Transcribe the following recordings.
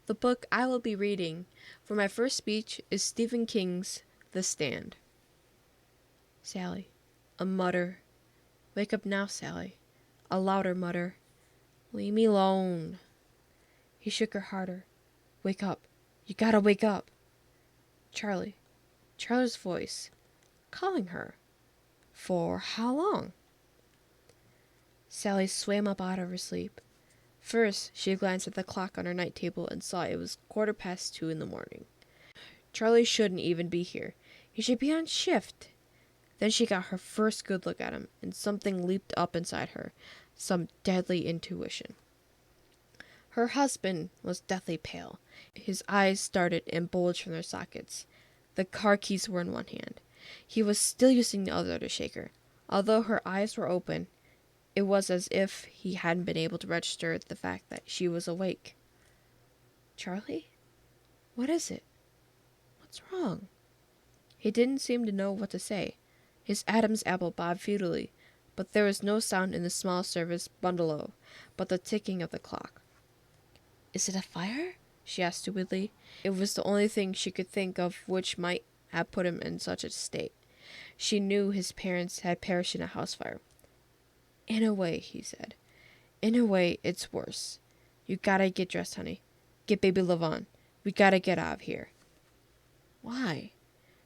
The book I will be reading for my first speech is Stephen King's The Stand. Sally. A mutter. Wake up now, Sally. A louder mutter. Leave me alone. He shook her harder. Wake up. You gotta wake up. Charlie. Charlie's voice. Calling her. For how long? Sally swam up out of her sleep. First, she glanced at the clock on her night table and saw it was 2:15 in the morning. Charlie shouldn't even be here. He should be on shift. Then she got her first good look at him, and something leaped up inside her, some deadly intuition. Her husband was deathly pale. His eyes started and bulged from their sockets. The car keys were in one hand. He was still using the other to shake her. Although her eyes were open, it was as if he hadn't been able to register the fact that she was awake. Charlie? What is it? What's wrong? He didn't seem to know what to say. His Adam's apple bobbed futilely, but there was no sound in the small service bungalow but the ticking of the clock. Is it a fire? She asked stupidly. It was the only thing she could think of which might have put him in such a state. She knew his parents had perished in a house fire. In a way, he said. In a way, it's worse. You gotta get dressed, honey. Get baby Love on. We gotta get out of here. Why?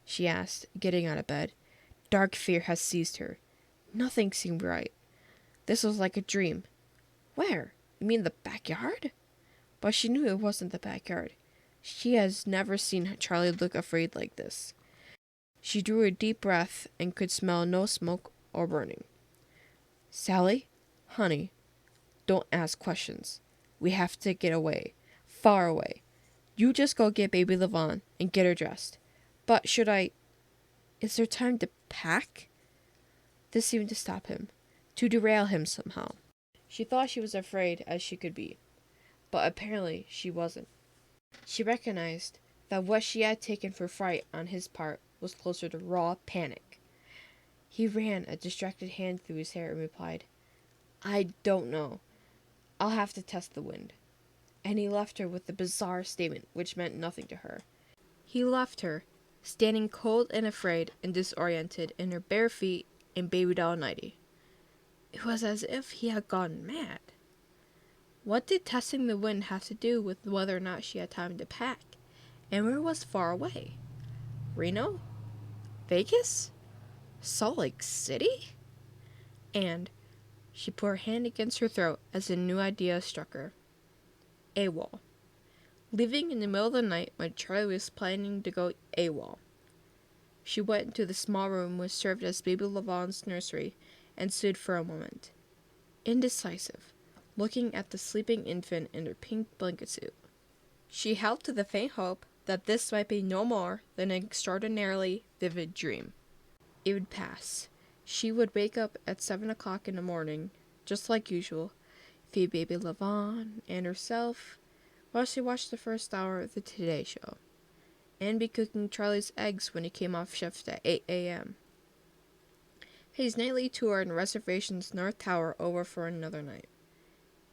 She asked, getting out of bed. Dark fear had seized her. Nothing seemed right. This was like a dream. Where? You mean the backyard? But she knew it wasn't the backyard. She has never seen Charlie look afraid like this. She drew a deep breath and could smell no smoke or burning. Sally? Honey, don't ask questions. We have to get away. Far away. You just go get baby Levon and get her dressed. But should I... Is there time to pack? This seemed to stop him, to derail him somehow. She thought she was afraid as she could be, but apparently she wasn't. She recognized that what she had taken for fright on his part was closer to raw panic. He ran a distracted hand through his hair and replied, I don't know. I'll have to test the wind. And he left her with the bizarre statement which meant nothing to her. He left her, standing cold and afraid and disoriented in her bare feet and baby doll nightie. It was as if he had gone mad. What did testing the wind have to do with whether or not she had time to pack? And where was far away? Reno? Vegas? Salt Lake City? And she put her hand against her throat as a new idea struck her. AWOL. Leaving in the middle of the night when Charlie was planning to go AWOL. She went into the small room which served as baby Levon's nursery and stood for a moment, indecisive, looking at the sleeping infant in her pink blanket suit. She held to the faint hope that this might be no more than an extraordinarily vivid dream. It would pass. She would wake up at 7 o'clock in the morning, just like usual, feed baby Levon and herself while she watched the first hour of the Today Show, and be cooking Charlie's eggs when he came off shift at 8 a.m. His nightly tour and reservations North Tower over for another night.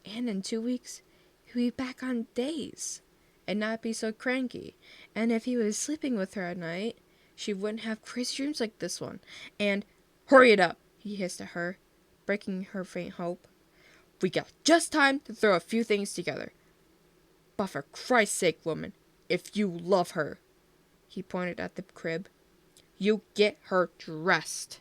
And in 2 weeks, he'd be back on days, and not be so cranky, and if he was sleeping with her at night, she wouldn't have crazy dreams like this one, and, hurry it up, he hissed at her, breaking her faint hope. We got just time to throw a few things together. But for Christ's sake, woman, if you love her, he pointed at the crib, you get her dressed.